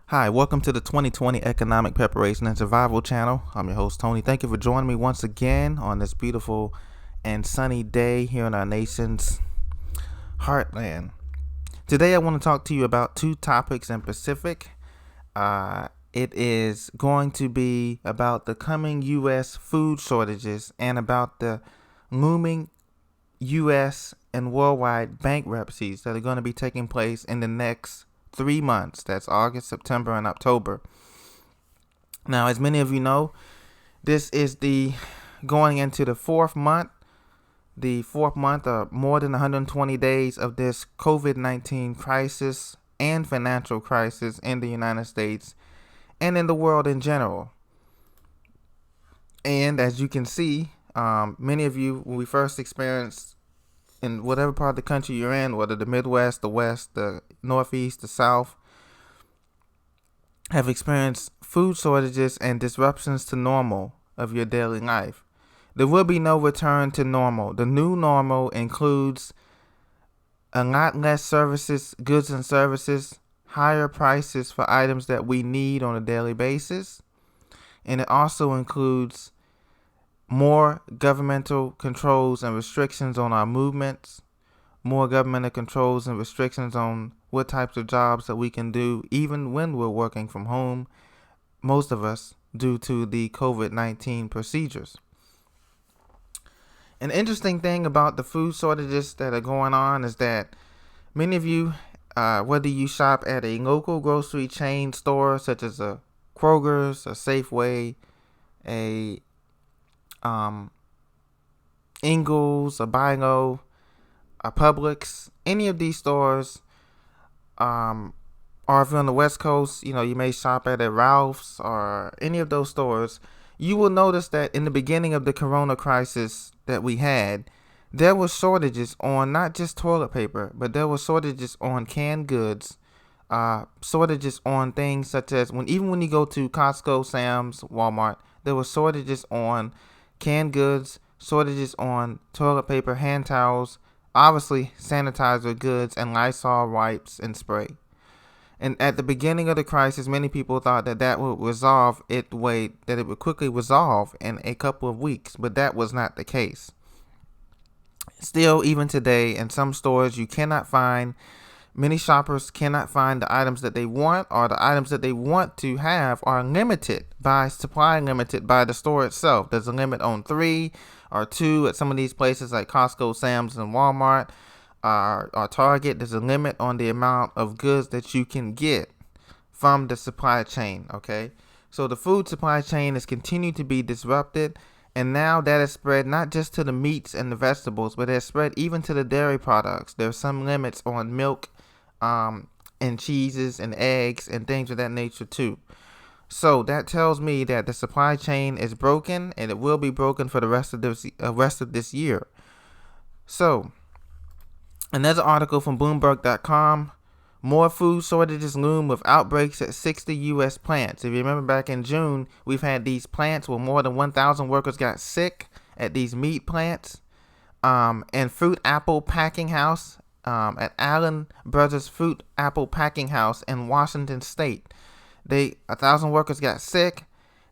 Hi, welcome to the 2020 Economic Preparation and Survival Channel. I'm your host, Tony. Thank you for joining me once again on this beautiful and sunny day here in our nation's heartland. Today, I want to talk to you about two topics in Pacific. It is going to be about the coming U.S. food shortages and about the looming U.S. and worldwide bankruptcies that are going to be taking place in the next 3 months. That's August, September, and October. Now, as many of you know, this is the going into the fourth month of more than 120 days of this COVID-19 crisis and financial crisis in the United States and in the world in general. And as you can see, many of you, when we first experienced in whatever part of the country you're in, whether the Midwest, the West, the Northeast, the South, have experienced food shortages and disruptions to normal of your daily life. There will be no return to normal. The new normal includes a lot less services, goods and services, higher prices for items that we need on a daily basis, and it also includes more governmental controls and restrictions on our movements, more governmental controls and restrictions on what types of jobs that we can do, even when we're working from home, most of us, due to the COVID-19 procedures. An interesting thing about the food shortages that are going on is that many of you, whether you shop at a local grocery chain store such as a Kroger's, a Safeway, a Ingles, a Bino, a Publix, any of these stores, or if you're on the West Coast, you may shop at a Ralph's or any of those stores, you will notice that in the beginning of the corona crisis that we had, there were shortages on not just toilet paper, but there were shortages on canned goods, shortages on things such as even when you go to Costco, Sam's, Walmart, there were shortages on canned goods, shortages on toilet paper, hand towels, obviously sanitizer goods, and Lysol wipes and spray. And at the beginning of the crisis, many people thought that would resolve it that it would quickly resolve in a couple of weeks, but that was not the case. Still, even today, in some stores, many shoppers cannot find the items that they want, or the items that they want to have are limited by the store itself. There's a limit on 3 or 2 at some of these places like Costco, Sam's, and Walmart, or Target. There's a limit on the amount of goods that you can get from the supply chain, okay? So the food supply chain has continued to be disrupted, and now that has spread not just to the meats and the vegetables, but it has spread even to the dairy products. There's some limits on milk, and cheeses and eggs and things of that nature too. So that tells me that the supply chain is broken, and it will be broken for the rest of this year. So another article from Bloomberg.com: more food shortages loom with outbreaks at 60 U.S. plants. If you remember back in June, we've had these plants where more than 1,000 workers got sick at these meat plants, and fruit apple packing house. At Allen Brothers Fruit Apple Packing House in Washington State. 1,000 workers got sick.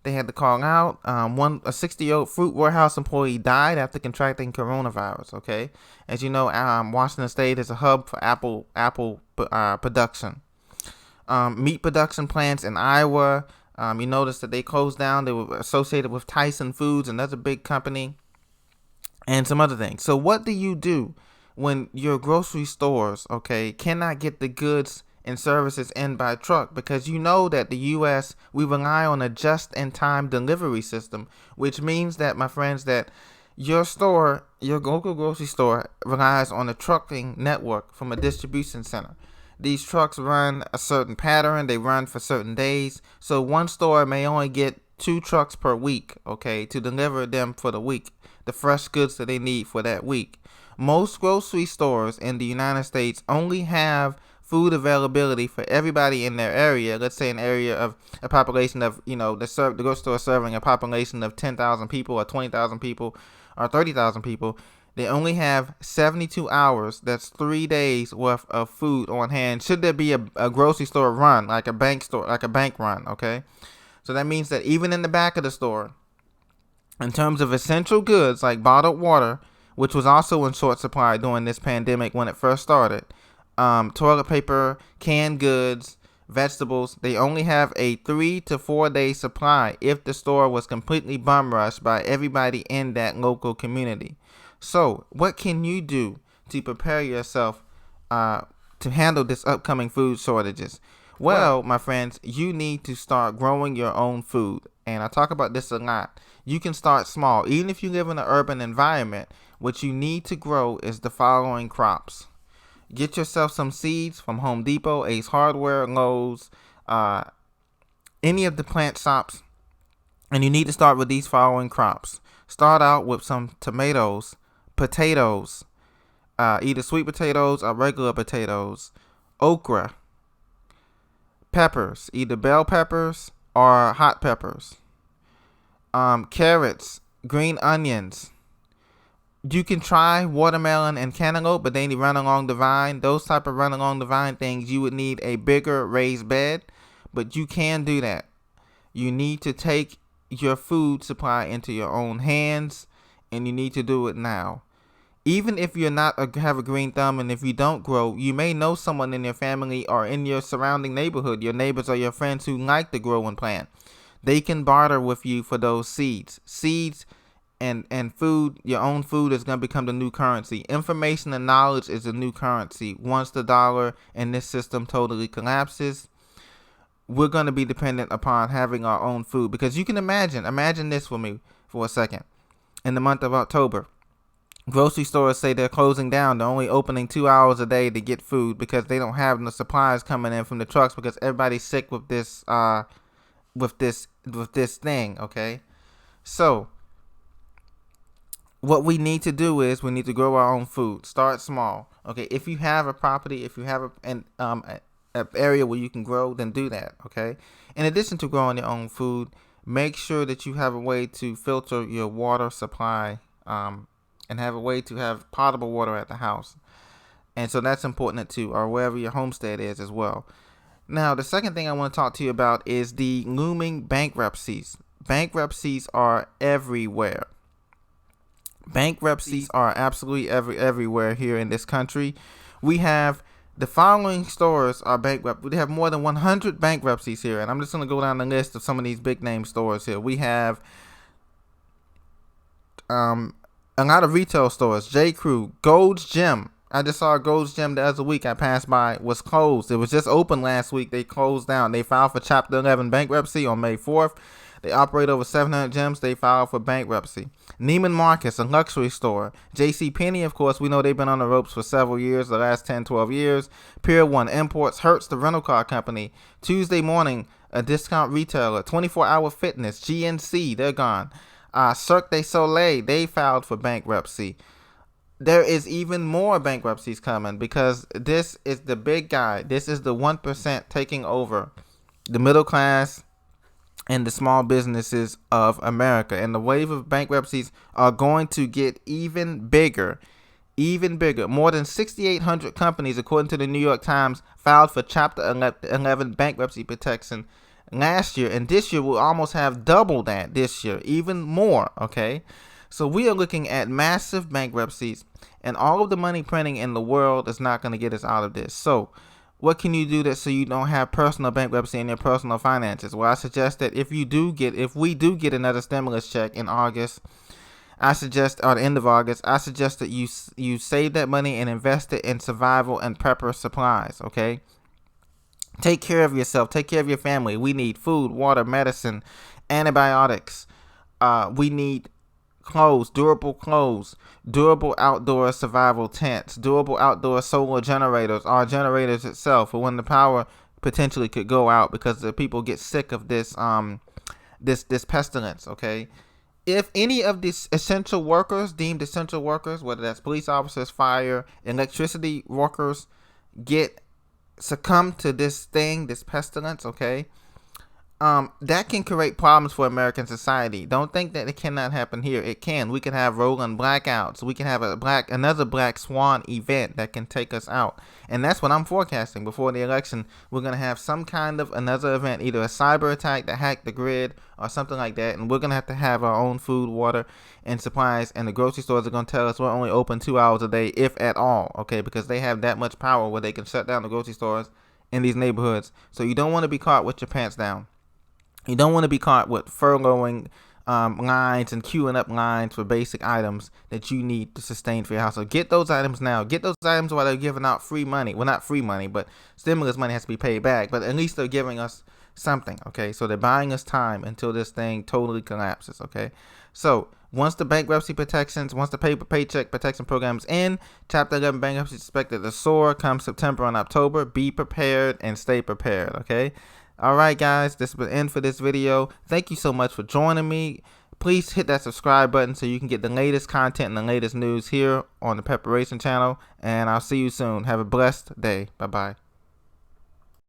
They had to call out. A 60-year-old fruit warehouse employee died after contracting coronavirus. Okay, as you know, Washington State is a hub for apple production. Meat production plants in Iowa. You notice that they closed down. They were associated with Tyson Foods, another big company, and some other things. So what do you do when your grocery stores, cannot get the goods and services in by truck? Because you know that the U.S., we rely on a just-in-time delivery system, which means that, my friends, that your local grocery store relies on a trucking network from a distribution center. These trucks run a certain pattern. They run for certain days. So one store may only get 2 trucks per week, to deliver them for the week, the fresh goods that they need for that week. Most grocery stores in the United States only have food availability for everybody in their area. Let's say an area of a population of, the grocery store serving a population of 10,000 people or 20,000 people or 30,000 people. They only have 72 hours. That's 3 days worth of food on hand. Should there be a grocery store run, like a bank run, okay? So that means that even in the back of the store, in terms of essential goods like bottled water, which was also in short supply during this pandemic when it first started, toilet paper, canned goods, vegetables, they only have a 3 to 4 day supply if the store was completely bum rushed by everybody in that local community. So, what can you do to prepare yourself to handle this upcoming food shortages? Well, my friends, you need to start growing your own food. And I talk about this a lot. You can start small. Even if you live in an urban environment, what you need to grow is the following crops. Get yourself some seeds from Home Depot, Ace Hardware, Lowe's, any of the plant shops. And you need to start with these following crops. Start out with some tomatoes, potatoes, either sweet potatoes or regular potatoes, okra, peppers, either bell peppers or hot peppers, carrots, green onions. You can try watermelon and cantaloupe, but they need run along the vine. Those type of run along the vine things, you would need a bigger raised bed, but you can do that. You need to take your food supply into your own hands, and you need to do it now. Even if you're not have a green thumb, and if you don't grow, you may know someone in your family or in your surrounding neighborhood, your neighbors or your friends who like to grow and plant. They can barter with you for those seeds. Seeds and food, your own food, is going to become the new currency. Information and knowledge is the new currency. Once the dollar in this system totally collapses, we're going to be dependent upon having our own food. Because you can imagine this with me for a second. In the month of October, grocery stores say they're closing down. They're only opening 2 hours a day to get food because they don't have the supplies coming in from the trucks because everybody's sick with this thing, okay? So what we need to do is we need to grow our own food. Start small, okay? If you have a property, if you have an area where you can grow, then do that, okay? In addition to growing your own food, make sure that you have a way to filter your water supply, and have a way to have potable water at the house. And so that's important too, or wherever your homestead is as well. Now, the second thing I want to talk to you about is the looming bankruptcies. Bankruptcies are everywhere. Bankruptcies are absolutely everywhere here in this country. We have the following stores are bankrupt. We have more than 100 bankruptcies here, and I'm just going to go down the list of some of these big name stores here. We have a lot of retail stores. J. Crew, Gold's Gym. I just saw Gold's Gym the other week I passed by was closed. It was just open last week. They closed down. They filed for Chapter 11 bankruptcy on May 4th. They operate over 700 gyms. They filed for bankruptcy. Neiman Marcus, a luxury store. J.C. Penney, of course, we know they've been on the ropes for several years, the last 10, 12 years. Pier 1 Imports, Hertz, the rental car company. Tuesday Morning, a discount retailer. 24-Hour Fitness, GNC, they're gone. Cirque du Soleil, they filed for bankruptcy. There is even more bankruptcies coming because this is the big guy. This is the 1% taking over the middle class and the small businesses of America. And the wave of bankruptcies are going to get even bigger. More than 6,800 companies, according to the New York Times, filed for Chapter 11 bankruptcy protection last year, and this year we'll almost have double that this year, even more, okay? So we are looking at massive bankruptcies, and all of the money printing in the world is not going to get us out of this. So what can you do so you don't have personal bankruptcy in your personal finances? Well, I suggest that if we do get another stimulus check in August, or the end of August, I suggest that you save that money and invest it in survival and prepper supplies, okay? Take care of yourself. Take care of your family. We need food, water, medicine, antibiotics. We need durable outdoor survival tents, durable outdoor solar generators, our generators itself, for when the power potentially could go out because the people get sick of this pestilence, okay? If any of these essential workers, deemed essential workers, whether that's police officers, fire, electricity workers, succumb to this pestilence, okay? that can create problems for American society. Don't think that it cannot happen here. It can. We can have rolling blackouts. We can have another black swan event that can take us out. And that's what I'm forecasting. Before the election, we're going to have some kind of another event, either a cyber attack that hacked the grid or something like that. And we're going to have our own food, water, and supplies. And the grocery stores are going to tell us we're only open 2 hours a day, if at all. Okay, because they have that much power where they can shut down the grocery stores in these neighborhoods. So you don't want to be caught with your pants down. You don't want to be caught with furloughing lines and queuing up lines for basic items that you need to sustain for your household. Get those items now. Get those items while they're giving out free money. Well, not free money, but stimulus money has to be paid back. But at least they're giving us something, okay? So they're buying us time until this thing totally collapses, okay? So once the bankruptcy protections, once the paycheck protection programs end, Chapter 11 bankruptcy is expected to soar come September and October. Be prepared and stay prepared, okay? All right, guys, this is the end for this video. Thank you so much for joining me. Please hit that subscribe button so you can get the latest content and the latest news here on the Preparation channel. And I'll see you soon. Have a blessed day. Bye-bye.